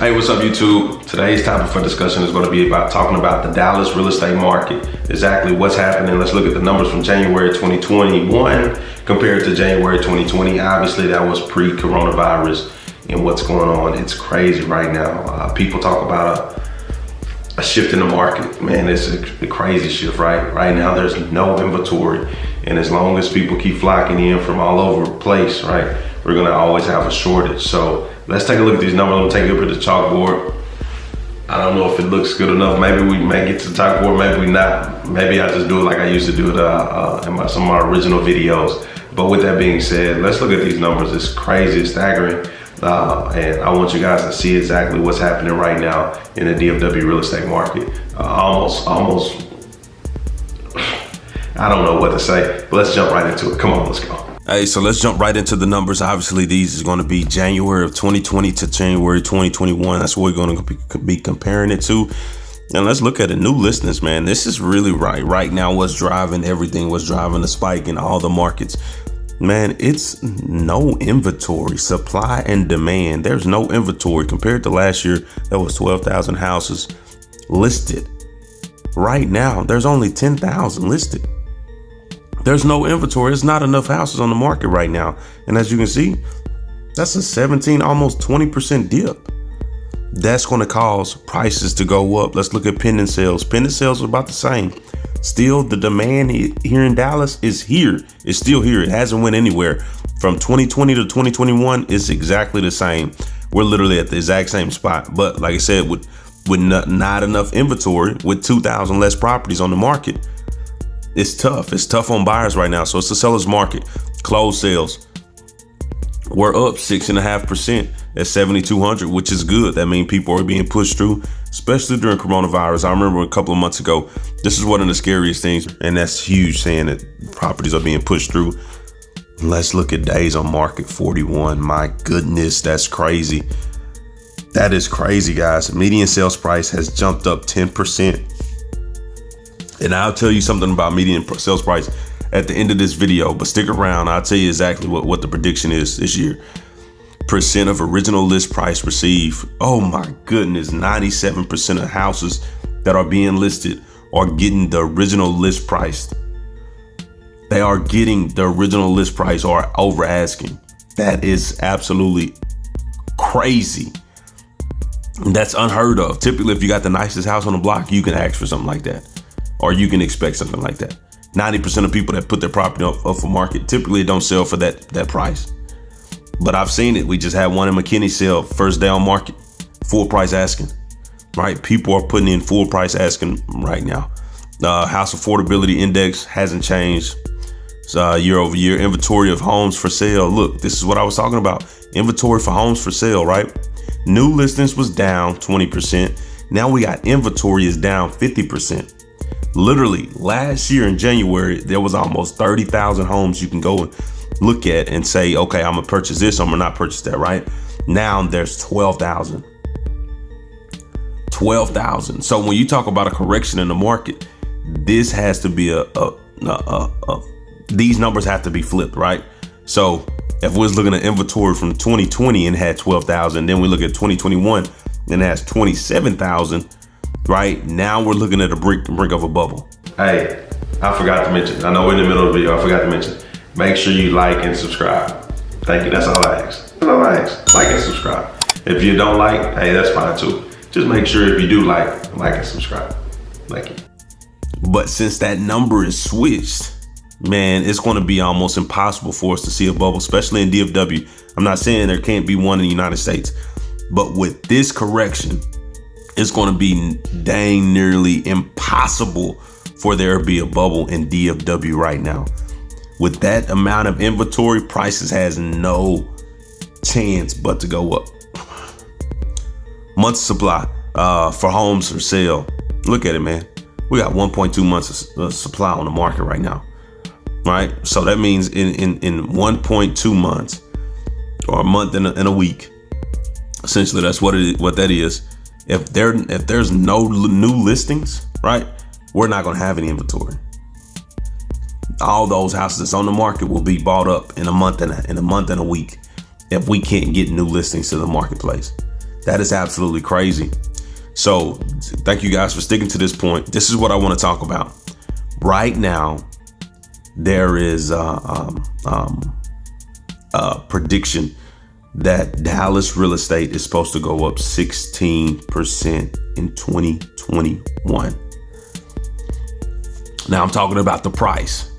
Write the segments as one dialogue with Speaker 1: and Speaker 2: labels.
Speaker 1: Hey, what's up, YouTube? Today's topic for discussion is going to be about talking about the Dallas real estate market. Exactly what's happening. Let's look at the numbers from January 2021 compared to January 2020. Obviously, that was pre-coronavirus and what's going on. It's crazy right now. People talk about a shift in the market. Man, it's a crazy shift, right? Right now, there's no inventory. And as long as people keep flocking in from all over the place, right, we're going to always have a shortage. So let's take a look at these numbers. I'm gonna take it up to the chalkboard. I don't know if it looks good enough. Maybe we may get to the chalkboard, maybe we not. Maybe I just do it like I used to do it in some of my original videos. But with that being said, let's look at these numbers. It's crazy, it's staggering. And I want you guys to see exactly what's happening right now in the DFW real estate market. Almost, I don't know what to say, but let's jump right into it. Come on, let's go.
Speaker 2: Hey, so let's jump right into the numbers. Obviously, these is going to be January of 2020 to January 2021. That's what we're going to be comparing it to. And let's look at the new listings, man. This is really right now what's driving everything, what's driving the spike in all the markets. Man, it's no inventory, supply and demand. There's no inventory compared to last year. There was 12,000 houses listed. Right now, there's only 10,000 listed. There's no inventory. There's not enough houses on the market right now. And as you can see, that's a 17, almost 20% dip. That's going to cause prices to go up. Let's look at pending sales. Pending sales are about the same. Still, the demand here in Dallas is here. It's still here. It hasn't went anywhere. From 2020 to 2021, it's exactly the same. We're literally at the exact same spot. But like I said, with not enough inventory, with 2,000 less properties on the market, it's tough. It's tough on buyers right now. So it's the seller's market. Closed sales, we're up 6.5% at 7,200, which is good. That means people are being pushed through, especially during coronavirus. I remember a couple of months ago, this is one of the scariest things, and that's huge, saying that properties are being pushed through. Let's look at days on market, 41. My goodness, that's crazy. That is crazy, guys. Median sales price has jumped up 10%. And I'll tell you something about median sales price at the end of this video, but stick around. I'll tell you exactly what the prediction is this year. Percent of original list price received. Oh my goodness, 97% of houses that are being listed are getting the original list price. They are getting the original list price or over asking. That is absolutely crazy. That's unheard of. Typically, if you got the nicest house on the block, you can ask for something like that. Or you can expect something like that. 90% of people that put their property up for market typically don't sell for that price. But I've seen it. We just had one in McKinney sell first day on market, full price asking, right? People are putting in full price asking right now. House affordability index hasn't changed year over year. Inventory of homes for sale. Look, this is what I was talking about. Inventory for homes for sale, right? New listings was down 20%. Now we got inventory is down 50%. Literally last year in January, there was almost 30,000 homes you can go and look at and say, okay, I'm gonna purchase this, I'm gonna not purchase that, right? Now there's 12,000. 12,000. So when you talk about a correction in the market, this has to be these numbers have to be flipped, right? So if we was looking at inventory from 2020 and had 12,000, then we look at 2021 and it has 27,000. Right now, we're looking at the brink of a bubble.
Speaker 1: Hey, I forgot to mention, I know we're in the middle of the video, I forgot to mention, make sure you like and subscribe. Thank you, that's all I ask. That's all I ask, like and subscribe. If you don't like, hey, that's fine too. Just make sure if you do like and subscribe. Thank you.
Speaker 2: But since that number is switched, man, it's going to be almost impossible for us to see a bubble, especially in DFW. I'm not saying there can't be one in the United States, but with this correction, it's going to be dang nearly impossible for there to be a bubble in DFW right now. With that amount of inventory, prices has no chance but to go up. Months supply for homes for sale. Look at it, man. We got 1.2 months of supply on the market right now. Right? So that means in 1.2 months or a month and a week, essentially that's what that is. If there's no new listings, right, we're not going to have any inventory. All those houses that's on the market will be bought up in a month and a week if we can't get new listings to the marketplace. That is absolutely crazy. So thank you guys for sticking to this point. This is what I want to talk about. Right now, there is a prediction that Dallas real estate is supposed to go up 16% in 2021. Now I'm talking about the price,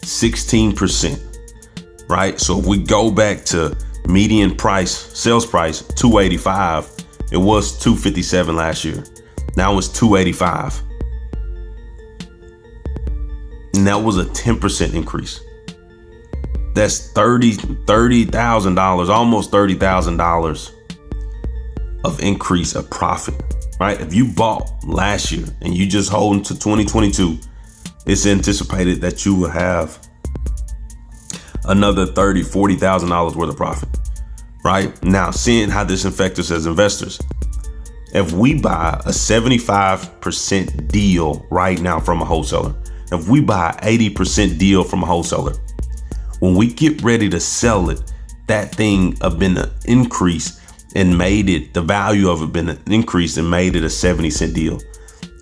Speaker 2: 16%, right? So if we go back to median price, sales price, 285, it was 257 last year. Now it's 285. And that was a 10% increase. That's $30,000, almost $30,000 of increase of profit, right? If you bought last year and you just hold into 2022, it's anticipated that you will have another $30,000, $40,000 worth of profit, right? Now, seeing how this affects us as investors, if we buy a 75% deal right now from a wholesaler, if we buy an 80% deal from a wholesaler, when we get ready to sell it, that thing have been an increase and made it, the value of it been an increase and made it a 70-cent deal,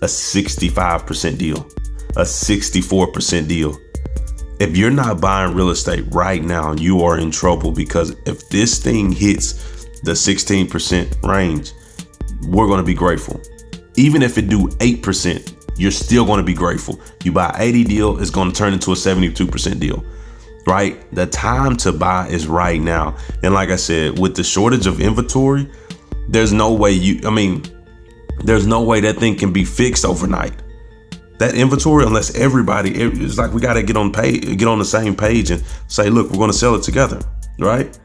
Speaker 2: a 65% deal, a 64% deal. If you're not buying real estate right now, you are in trouble, because if this thing hits the 16% range, we're going to be grateful. Even if it do 8%, you're still going to be grateful. You buy 80 deal, it's going to turn into a 72% deal, right? The time to buy is right now. And like I said, with the shortage of inventory, there's no way there's no way that thing can be fixed overnight. That inventory, unless it's like we got to get on the same page and say, look, we're going to sell it together, right?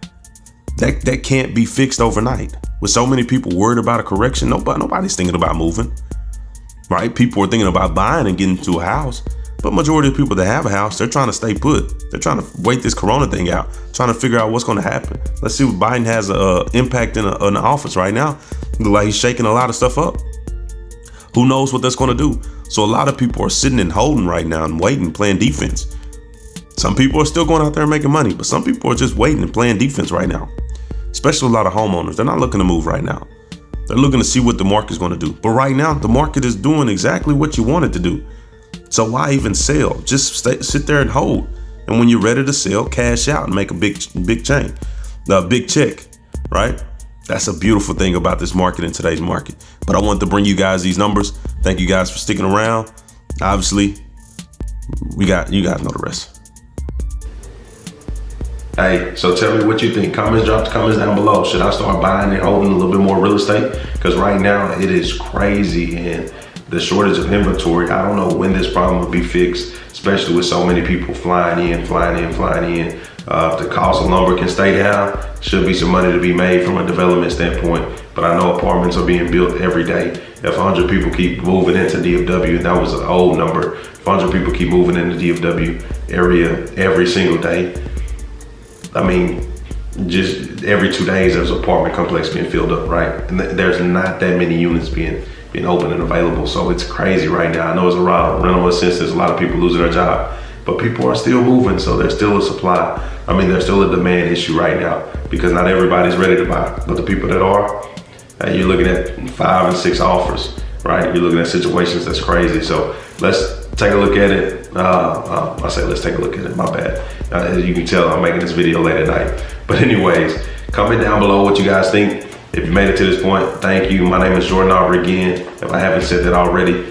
Speaker 2: That can't be fixed overnight. With so many people worried about a correction, nobody's thinking about moving, right? People are thinking about buying and getting into a house, but majority of people that have a house, they're trying to stay put. They're trying to wait this corona thing out, trying to figure out what's going to happen. Let's see what Biden has an impact in the office right now. Look like he's shaking a lot of stuff up. Who knows what that's going to do? So a lot of people are sitting and holding right now and waiting, playing defense. Some people are still going out there and making money, but some people are just waiting and playing defense right now. Especially a lot of homeowners. They're not looking to move right now. They're looking to see what the market's going to do. But right now, the market is doing exactly what you want it to do. So why even sell? Just sit there and hold. And when you're ready to sell, cash out and make a big check, right? That's a beautiful thing about this market in today's market. But I want to bring you guys these numbers. Thank you guys for sticking around. Obviously, you guys know the rest.
Speaker 1: Hey, so tell me what you think. Drop the comments down below. Should I start buying and holding a little bit more real estate? Because right now it is crazy, and the shortage of inventory, I don't know when this problem will be fixed, especially with so many people flying in. If the cost of lumber can stay down, should be some money to be made from a development standpoint. But I know apartments are being built every day. If 100 people keep moving into DFW, and that was an old number, if 100 people keep moving into DFW area every single day, I mean, just every 2 days there's an apartment complex being filled up, right? And there's not that many units being open and available. So it's crazy right now. I know it's a rental assistance, there's a lot of people losing their job, but people are still moving, so there's still a supply. There's still a demand issue right now, because not everybody's ready to buy. But the people that are, you're looking at 5 and 6 offers, right? You're looking at situations that's crazy. So let's take a look at it. I say let's take a look at it, my bad. As you can tell, I'm making this video late at night. But anyways, comment down below what you guys think. If you made it to this point, thank you. My name is Jordan Aubrey again. If I haven't said that already,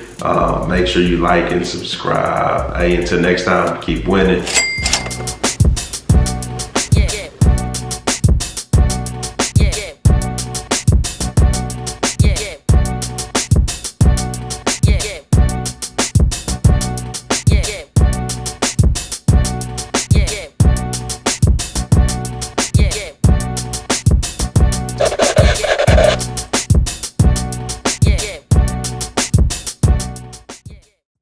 Speaker 1: make sure you like and subscribe. Hey, until next time, keep winning.